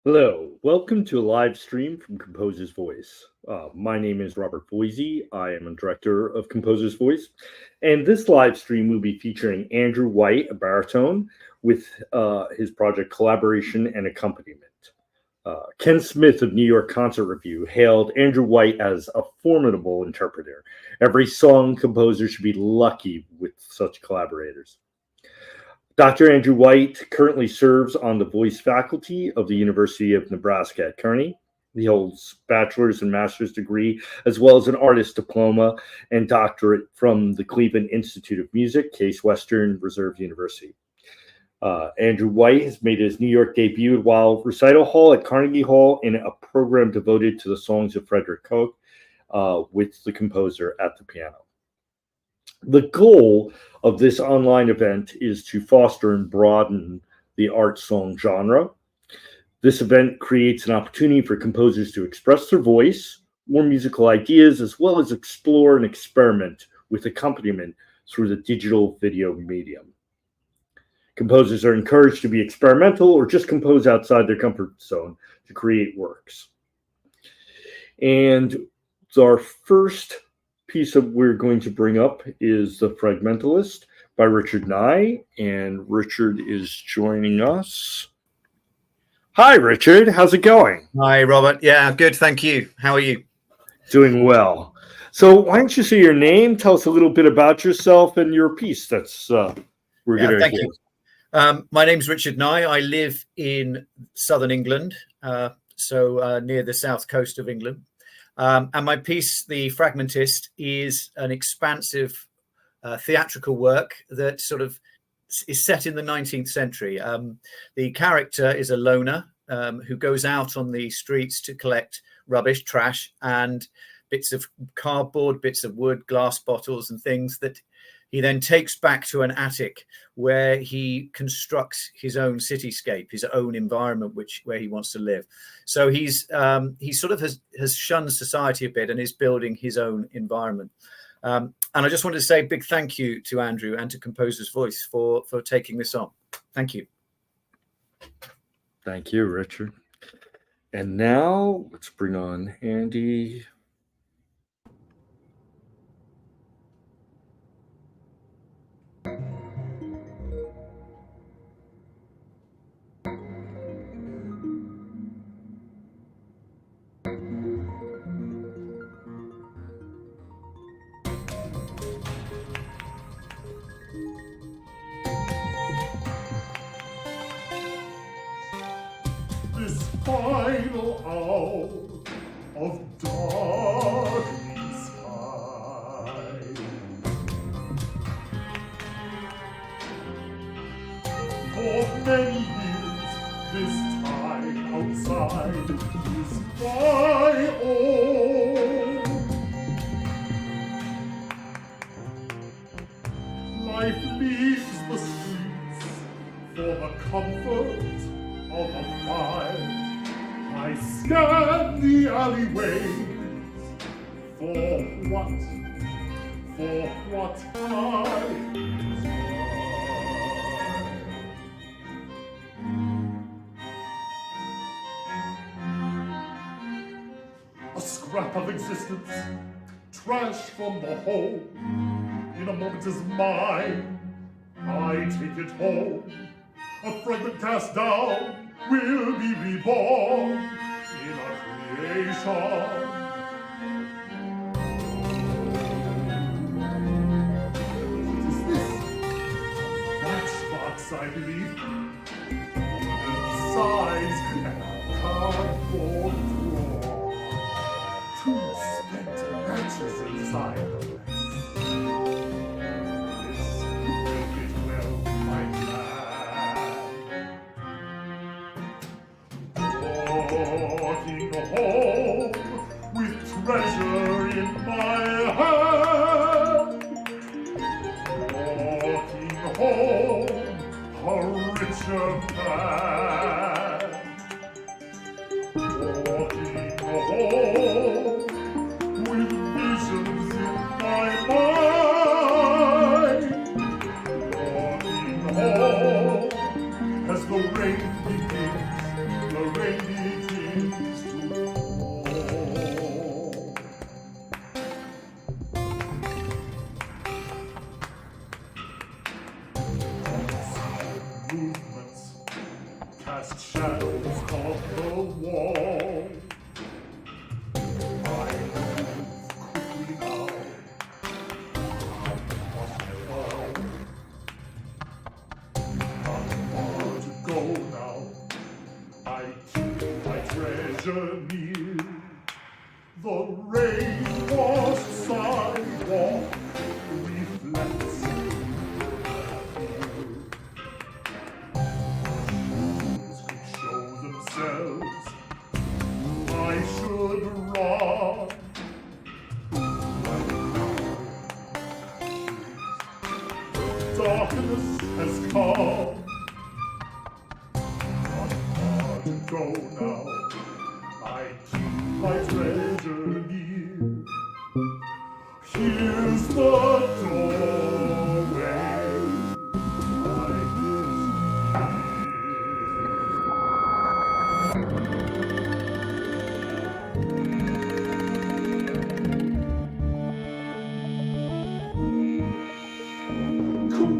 Hello, welcome to a live stream from Composer's Voice. My name is Robert Boise. I am a director of Composer's Voice, and this live stream will be featuring Andrew White, a baritone, with his project Collaboration and Accompaniment. Ken Smith of New York Concert Review hailed Andrew White as a formidable interpreter. Every song composer should be lucky with such collaborators. Dr. Andrew White currently serves on the voice faculty of the University of Nebraska at Kearney. He holds bachelor's and master's degree, as well as an artist diploma and doctorate from the Cleveland Institute of Music, Case Western Reserve University. Andrew White has made his New York debut at Weill Recital Hall at Carnegie Hall in a program devoted to the songs of Frederick Koch with the composer at the piano. The goal of this online event is to foster and broaden the art song genre. This event creates an opportunity for composers to express their voice, more musical ideas, as well as explore and experiment with accompaniment through the digital video medium. Composers are encouraged to be experimental or just compose outside their comfort zone to create works. And our first piece of we're going to bring up is The Fragmentalist by Richard Nye, and Richard is joining us. Hi, Richard. How's it going? Hi, Robert. Yeah, good. Thank you. How are you? Doing well. So why don't you say your name, tell us a little bit about yourself and your piece that's we're going to thank you. My name's Richard Nye. I live in southern England, so near the south coast of England. And my piece, The Fragmentist, is an expansive theatrical work that sort of is set in the 19th century. The character is a loner who goes out on the streets to collect rubbish, trash, and bits of cardboard, bits of wood, glass bottles, and things that he then takes back to an attic where he constructs his own cityscape, his own environment, where he wants to live. So he sort of has shunned society a bit and is building his own environment. And I just wanted to say a big thank you to Andrew and to Composer's Voice for taking this on. Thank you. Thank you, Richard. And now let's bring on Andy. This final hour of darkening sky, for many years this time outside is my own. Life leaves the streets for the comfort of a fire. I scan the alleyways for what I desire. A scrap of existence, trash from the whole, in a moment is mine. I take it home. A fragment cast down will be reborn in a creation. What is this? A matchbox, I believe. Size and a cardboard drawer. Two spent matches inside. Walking home with treasure in my hand. Walking home a richer man. Walking home with visions in my darkness has come. Not far to go now. I keep my treasure near. Here's the doorway.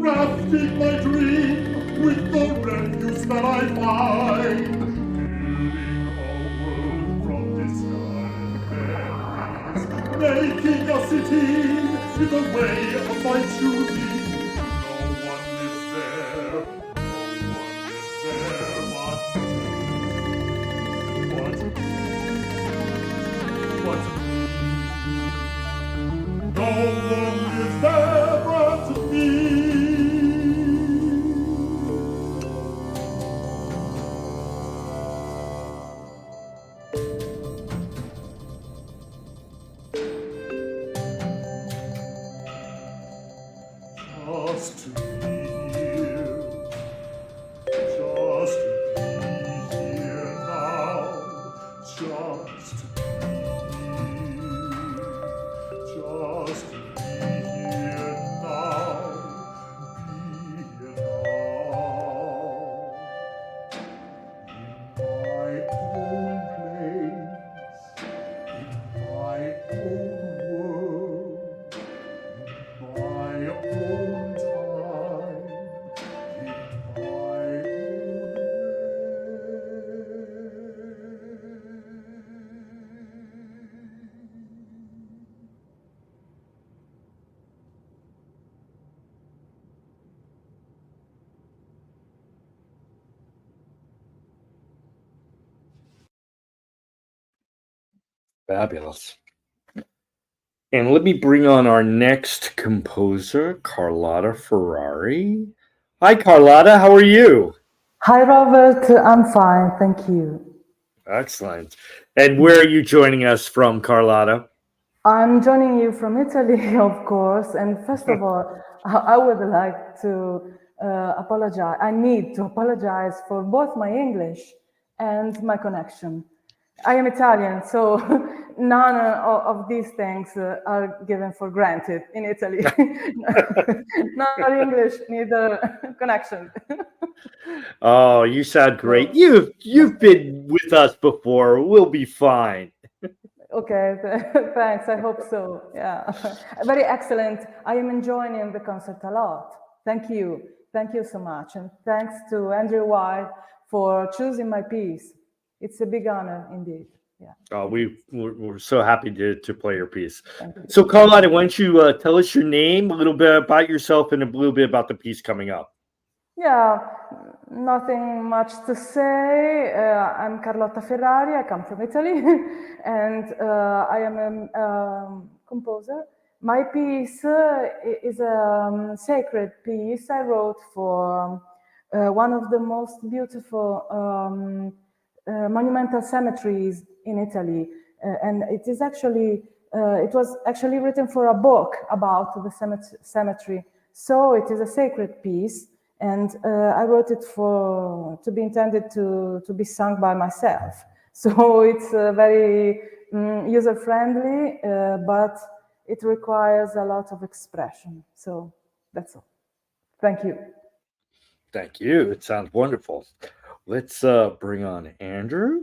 Crafting my dream with the refuse that I find, building a world from discarded memories, making a city in the way of my choosing. No one lives there, but me. No one lives there but me. Just to be here, just to be here now, just to be here, just to be here now, be here now, in my own place, in my own world, in my own time, in my own Fabulous. And let me bring on our next composer, Carlotta Ferrari. Hi, Carlotta. How are you? Hi, Robert. I'm fine. Thank you. Excellent. And where are you joining us from, Carlotta? I'm joining you from Italy, of course. And first of all, I would like to apologize. I need to apologize for both my English and my connection. I am Italian, so none of these things are given for granted in Italy. Not English, neither connection. Oh, you sound great. You've been with us before. We'll be fine. Okay, thanks. I hope so. Yeah, very excellent. I am enjoying the concert a lot. Thank you. Thank you so much. And thanks to Andrew White for choosing my piece. It's a big honor indeed. Yeah. Oh, we're so happy to play your piece. Thank you. So, Carlotta, why don't you tell us your name, a little bit about yourself, and a little bit about the piece coming up? Yeah, nothing much to say. I'm Carlotta Ferrari. I come from Italy, and I am a composer. My piece is a sacred piece I wrote for one of the most beautiful monumental cemeteries in Italy, and it is actually it was actually written for a book about the cemetery. So it is a sacred piece. And I wrote it to be intended to be sung by myself. So it's very user-friendly, but it requires a lot of expression. So that's all. Thank you. Thank you. It sounds wonderful. Let's bring on Andrew.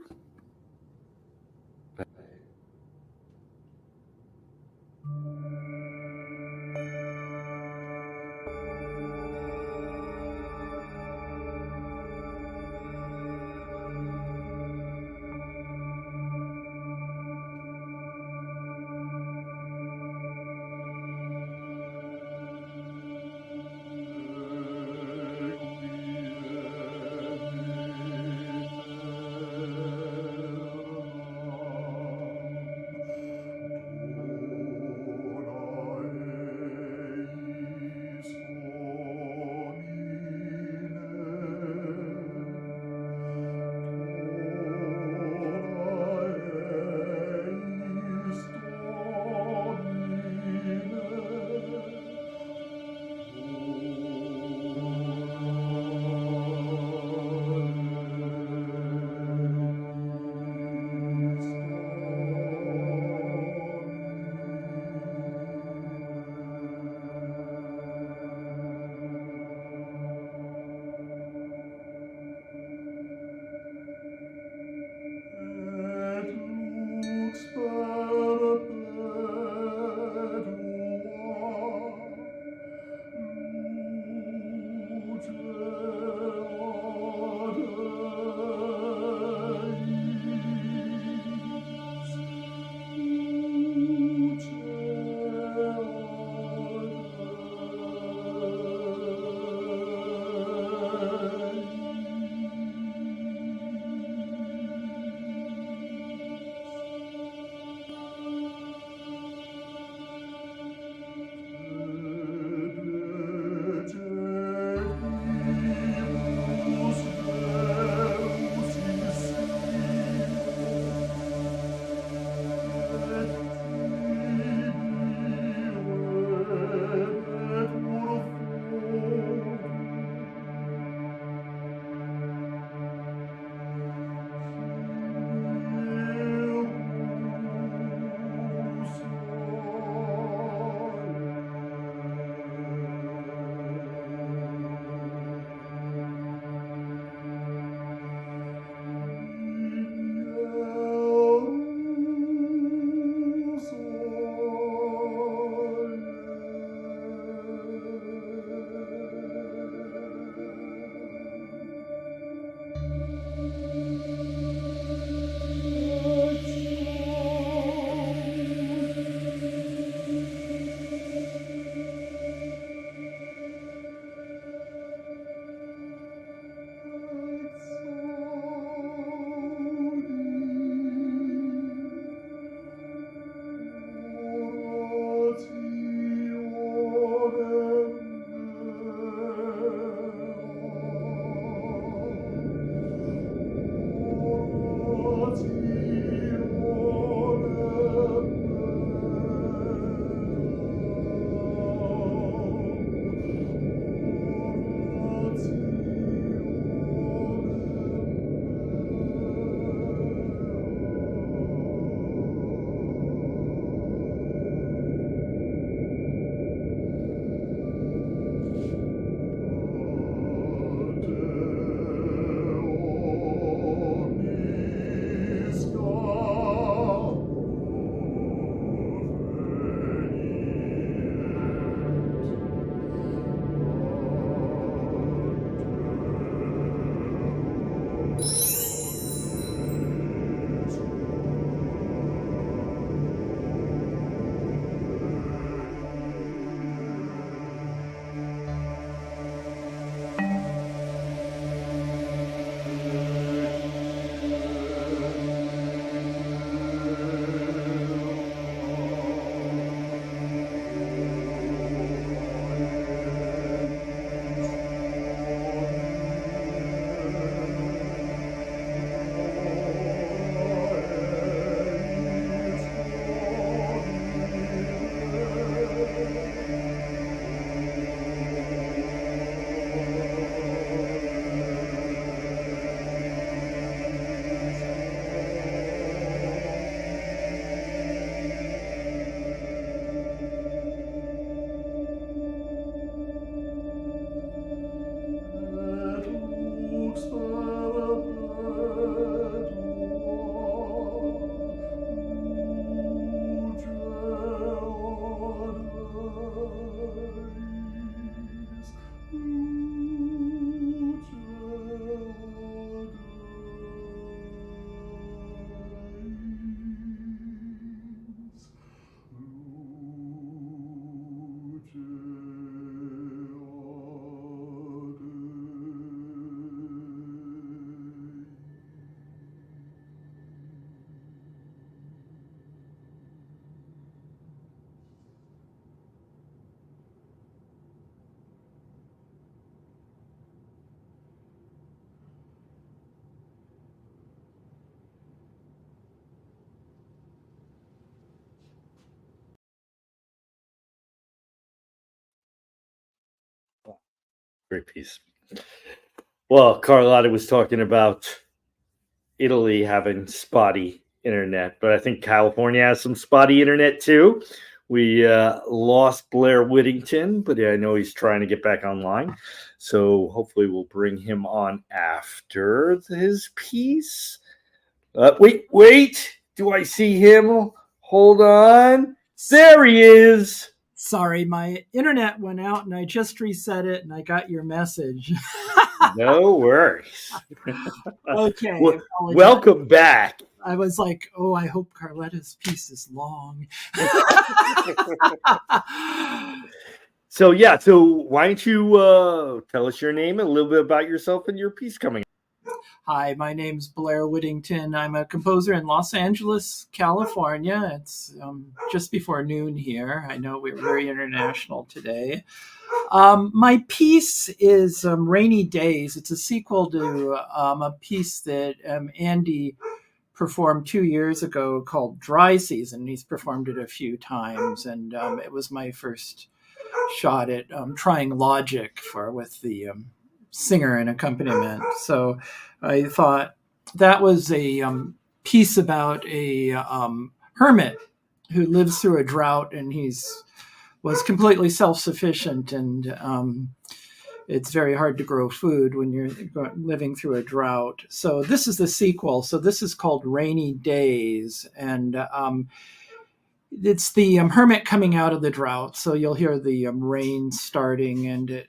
Great piece. Well, Carlotta was talking about Italy having spotty internet, but I think California has some spotty internet too. We lost Blair Whittington, but I know he's trying to get back online. So hopefully we'll bring him on after his piece. Wait. Do I see him? Hold on. There he is. Sorry, my internet went out and I just reset it and I got your message. No worries. Okay. Well, welcome back. I was like, oh, I hope Carlotta's piece is long. So why don't you tell us your name and a little bit about yourself and your piece coming up. Hi, my name's Blair Whittington. I'm a composer in Los Angeles, California. It's just before noon here. I know we're very international today. My piece is Rainy Days. It's a sequel to a piece that Andy performed 2 years ago called Dry Season. He's performed it a few times, and it was my first shot at trying Logic with the singer and accompaniment. So I thought that was a piece about a hermit who lives through a drought, and was completely self-sufficient, and it's very hard to grow food when you're living through a drought. So this is the sequel. So this is called Rainy Days, and it's the hermit coming out of the drought. So you'll hear the rain starting, and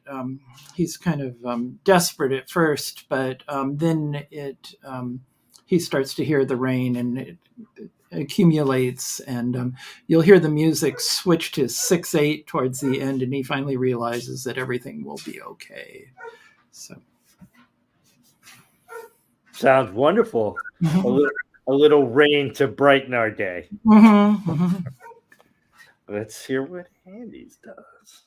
he's kind of desperate at first, but then he starts to hear the rain, and it accumulates, and you'll hear the music switch to 6/8 towards the end, and he finally realizes that everything will be okay. So sounds wonderful. Mm-hmm. A little rain to brighten our day. Mm-hmm. Mm-hmm. Let's hear what Andy's does.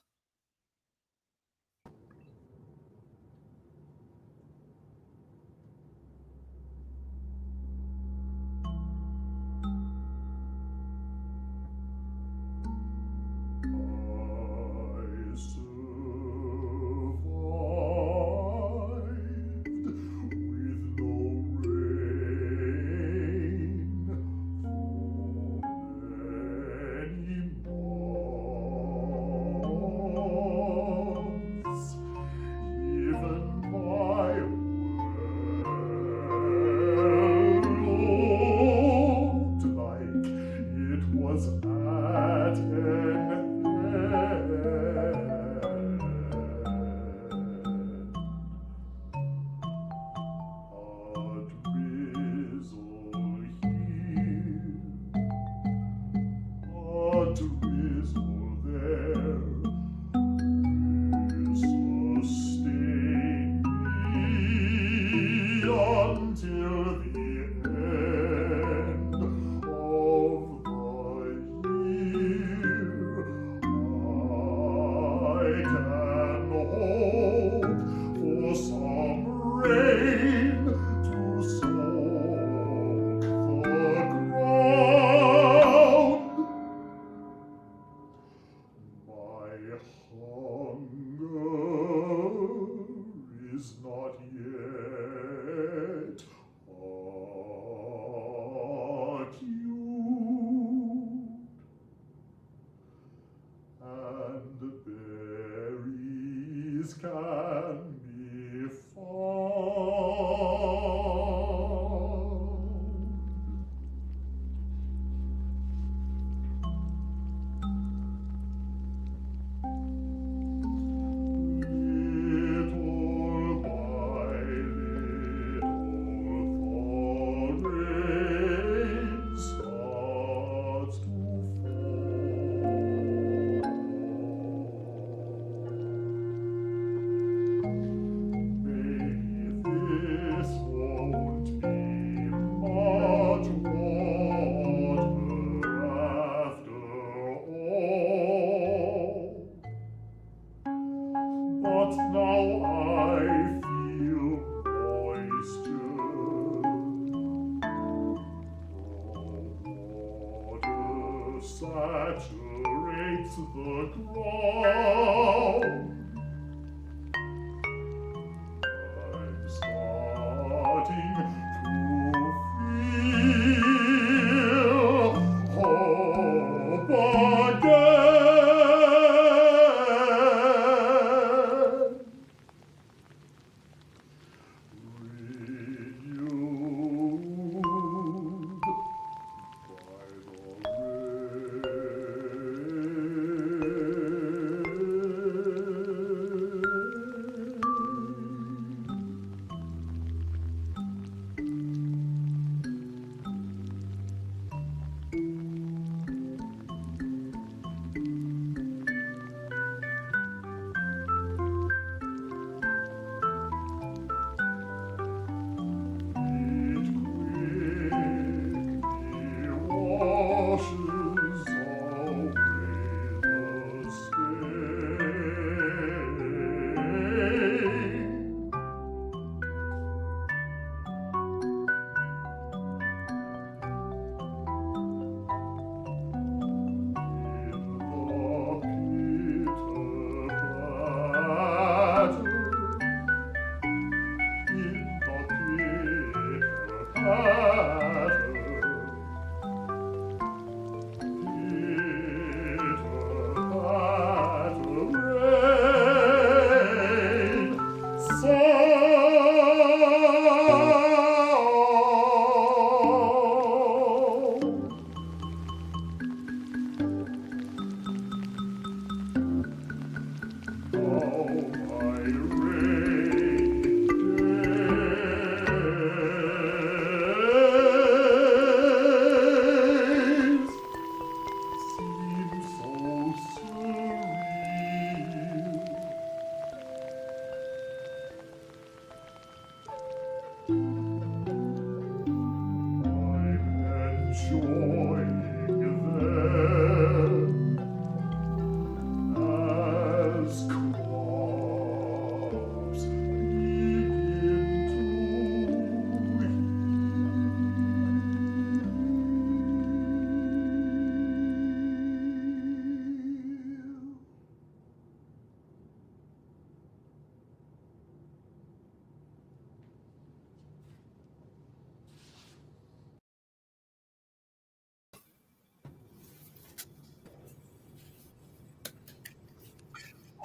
Saturates the ground.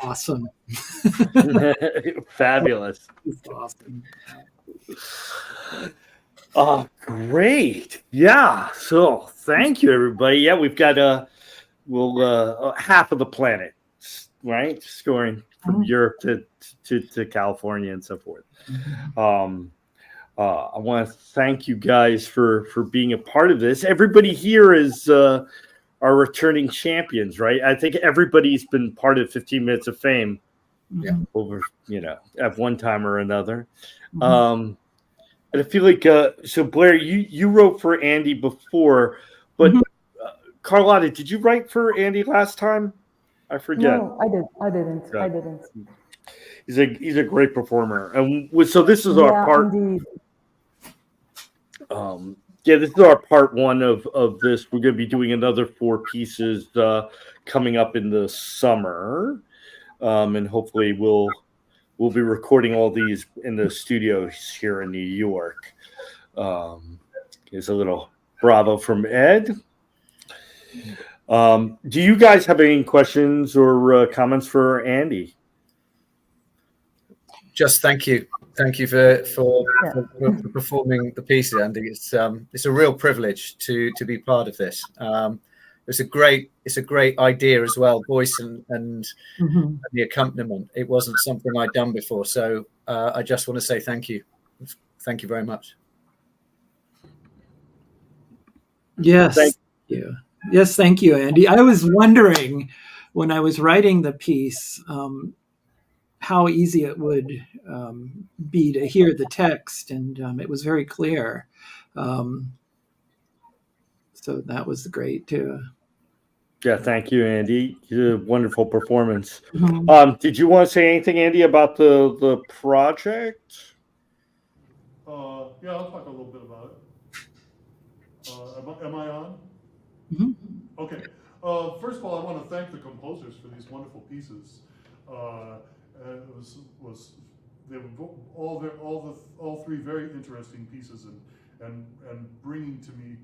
awesome. Fabulous. It's awesome. Oh, great. Yeah. So thank you, everybody. Yeah, we've got half of the planet, right? Scoring from Europe to California and so forth. I want to thank you guys for being a part of this. Everybody here is our returning champions, right? I think everybody's been part of 15 Minutes of Fame over, at one time or another. And I feel like, so Blair, you wrote for Andy before, but Carlotta, did you write for Andy last time? I forget. No, I didn't. He's a great performer, and so this is our part. Indeed. This is our part one of this. We're going to be doing another 4 pieces coming up in the summer, and hopefully we'll be recording all these in the studios here in New York. Here's a little bravo from Ed. Do you guys have any questions or comments for Andy? Just thank you for performing the piece, Andy. It's a real privilege to be part of this. It's a great idea as well, voice and the accompaniment. It wasn't something I'd done before, so I just want to say thank you very much. Yes, thank you. Yes, thank you, Andy. I was wondering when I was writing the piece how easy it would be to hear the text, and it was very clear. So that was great too. Yeah, thank you, Andy. You did a wonderful performance. Did you want to say anything, Andy, about the project? Yeah, I'll talk a little bit about it. Am I on? Okay. First of all, I want to thank the composers for these wonderful pieces. They were all 3 very interesting pieces and bringing to me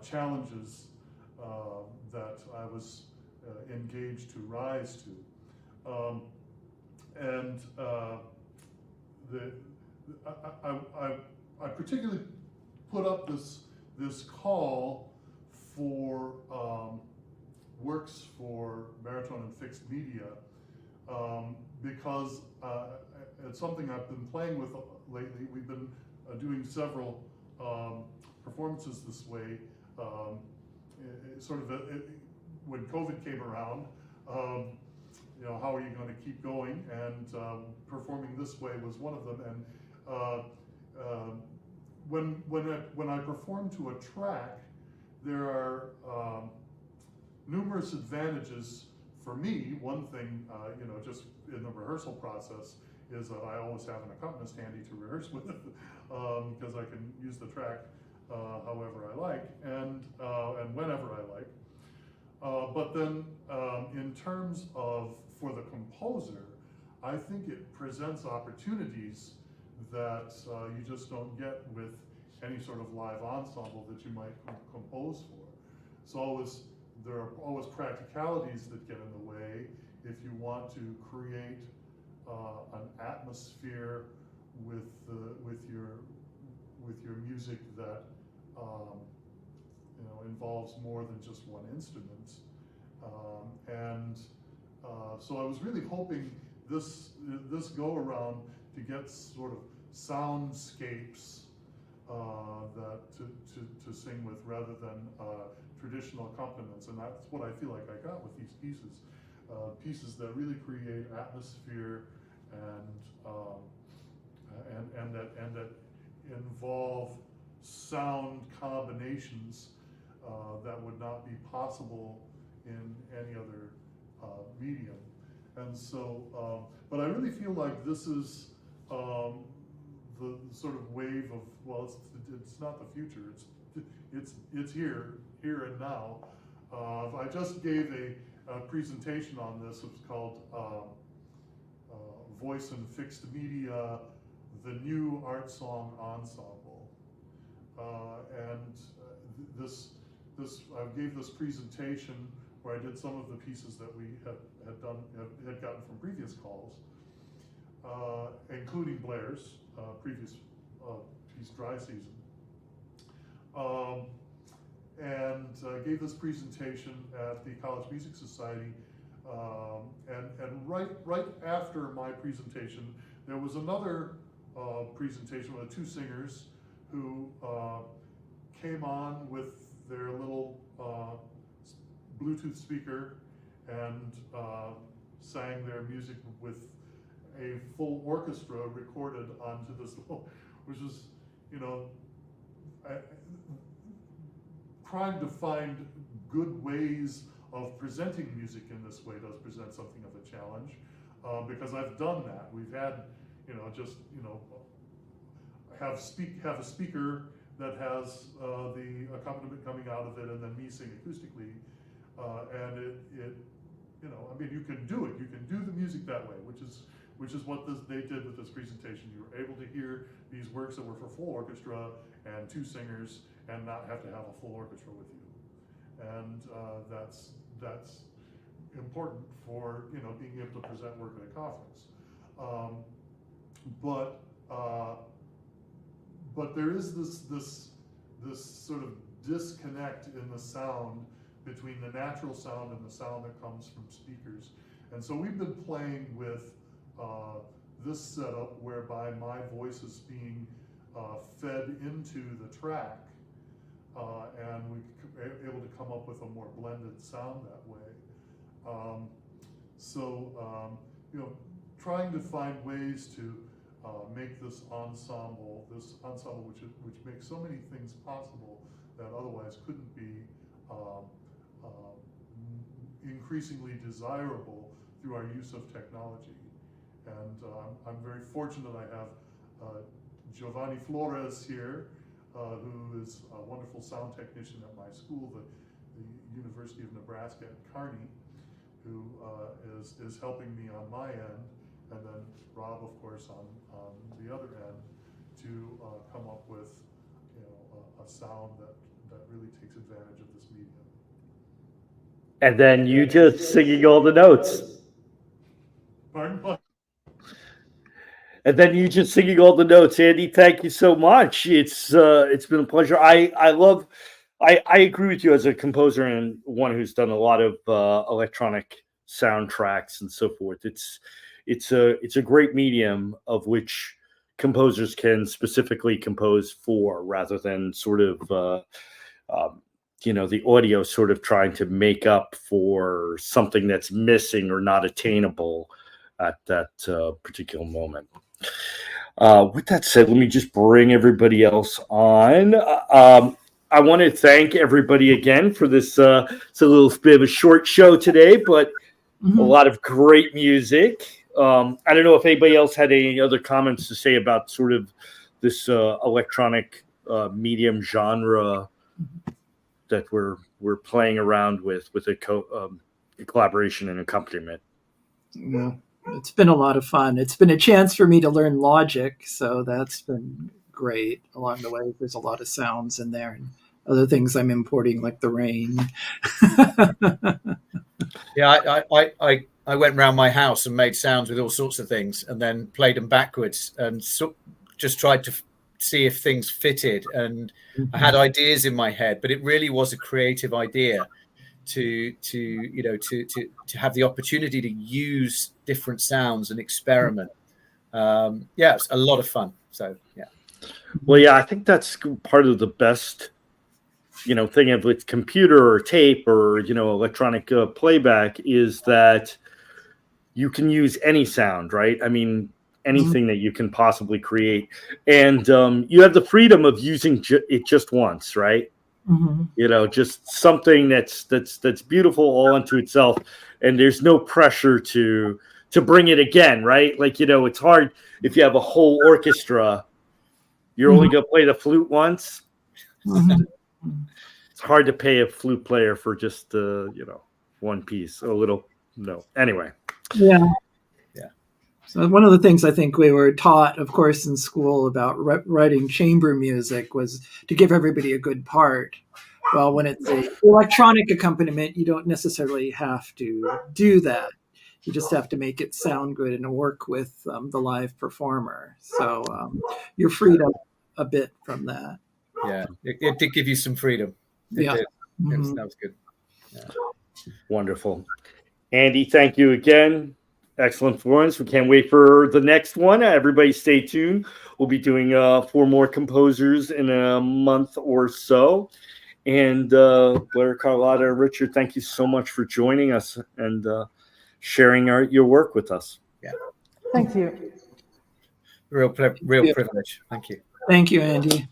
challenges that I was engaged to rise to, I particularly put up this call for works for baritone and fixed media because it's something I've been playing with lately. We've been doing several performances this way. When COVID came around, how are you going to keep going? And performing this way was one of them. And when I perform to a track, there are numerous advantages for me. One thing, just in the rehearsal process, is that I always have an accompanist handy to rehearse with, because I can use the track however I like and whenever I like. But then, in terms of for the composer, I think it presents opportunities that you just don't get with any sort of live ensemble that you might compose for. So there are always practicalities that get in the way if you want to create an atmosphere with your music that involves more than just one instrument. So I was really hoping this go around to get sort of soundscapes that to sing with rather than traditional accompaniments, and that's what I feel like I got with these pieces. Pieces that really create atmosphere and that involve sound combinations that would not be possible in any other medium. And so, but I really feel like this is the sort of wave of, well, it's not the future, it's here and now. I just gave a presentation on this. It was called Voice and Fixed Media, the New Art Song Ensemble. I gave this presentation where I did some of the pieces that we had gotten from previous calls, including Blair's previous piece, Dry Season. And gave this presentation at the College Music Society. And right after my presentation, there was another presentation with two singers who came on with their little Bluetooth speaker and sang their music with a full orchestra recorded onto this little, which is, you know, trying to find good ways of presenting music in this way does present something of a challenge, because I've done that. We've had, you know, just, you know, have a speaker that has the accompaniment coming out of it, and then me sing acoustically, and it, you know, I mean, you can do it. You can do the music that way, which is what they did with this presentation. You were able to hear these works that were for full orchestra and two singers, and not have to have a full orchestra with you, and that's important for, you know, being able to present work at a conference. But there is this sort of disconnect in the sound between the natural sound and the sound that comes from speakers. And so we've been playing with this setup whereby my voice is being fed into the track, and we're able to come up with a more blended sound that way. You know, trying to find ways to make this ensemble which makes so many things possible that otherwise couldn't be increasingly desirable through our use of technology. And I'm very fortunate I have Giovanni Flores here, who is a wonderful sound technician at my school, the University of Nebraska at Kearney, who is helping me on my end, and then Rob, of course, on the other end, to come up with, you know, a sound that really takes advantage of this medium. And then you just singing all the notes. Pardon? And then you just singing all the notes. Andy, thank you so much. It's been a pleasure. I agree with you as a composer and one who's done a lot of electronic soundtracks and so forth. It's a great medium of which composers can specifically compose for, rather than sort of you know, the audio sort of trying to make up for something that's missing or not attainable at that particular moment. With that said, let me just bring everybody else on. I want to thank everybody again for this. It's a little bit of a short show today, but a lot of great music. I don't know if anybody else had any other comments to say about sort of this electronic medium genre that we're playing around with a collaboration and accompaniment. Yeah, it's been a lot of fun. It's been a chance for me to learn Logic, so that's been great. Along the way, there's a lot of sounds in there and other things I'm importing, like the rain. Yeah, I went around my house and made sounds with all sorts of things, and then played them backwards, and just tried to see if things fitted. And I had ideas in my head, but it really was a creative idea to have the opportunity to use different sounds and experiment. Yeah, it's a lot of fun. So yeah. Well, yeah, I think that's part of the best, you know, thing of with computer or tape or, you know, electronic playback is that you can use any sound, right? I mean, anything that you can possibly create, and you have the freedom of using it just once, right? You know, just something that's beautiful all unto itself, and there's no pressure to bring it again, right? Like, you know, it's hard if you have a whole orchestra, you're only going to play the flute once. It's hard to pay a flute player for just you know, one piece, anyway. Yeah. So one of the things I think we were taught, of course, in school about writing chamber music was to give everybody a good part, Well, when it's a electronic accompaniment, you don't necessarily have to do that. You just have to make it sound good and work with the live performer. So you're freed up a bit from that. Yeah, it did give you some freedom. It Yeah. did. Mhm. That was good. Yeah. Wonderful. Andy, thank you again. Excellent performance. We can't wait for the next one. Everybody stay tuned. We'll be doing 4 more composers in a month or so. And Blair, Carlotta, Richard, thank you so much for joining us and sharing your work with us. Yeah. Thank you. Real privilege. Thank you. Thank you, Andy.